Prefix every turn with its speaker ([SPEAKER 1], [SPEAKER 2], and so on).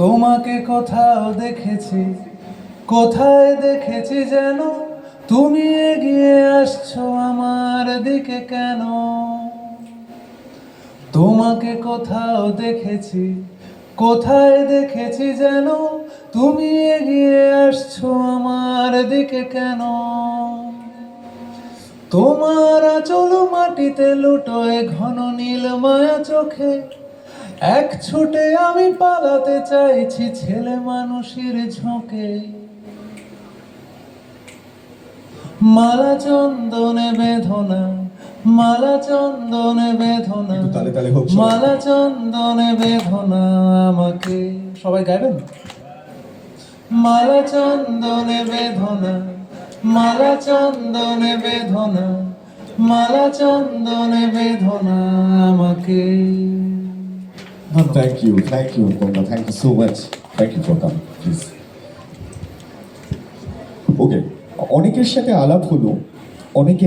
[SPEAKER 1] তোমাকে কোথাও দেখেছি, কোথায় দেখেছি যেন, তুমি এগিয়ে আসছো আমার দিকে কেন? তোমাকে কোথাও দেখেছি, কোথায় দেখেছি যেন, তুমি এগিয়ে আসছো আমার দিকে কেন? তোমার আঁচল মাটিতে লুটোয় ঘন নীল মায়া চোখে, এক ছুটে আমি পালাতে চাইছি ছেলে মানুষের ঝোঁকে। মালা চন্দনে বেদনা, মালা চন্দনে বেদনা,
[SPEAKER 2] একটু তালে তালে হোক সবাই।
[SPEAKER 1] মালা চন্দনে বেদনা আমাকে। সবাই গাইবেন? মালা চন্দনে বেদনা, মালা চন্দনে বেদনা, মালা চন্দনে বেদনা আমাকে।
[SPEAKER 2] Thank you, Konga. Thank you so much. Thank you for coming. Please. Okay. অনেকের সাথে আলাপ হলো, অনেকে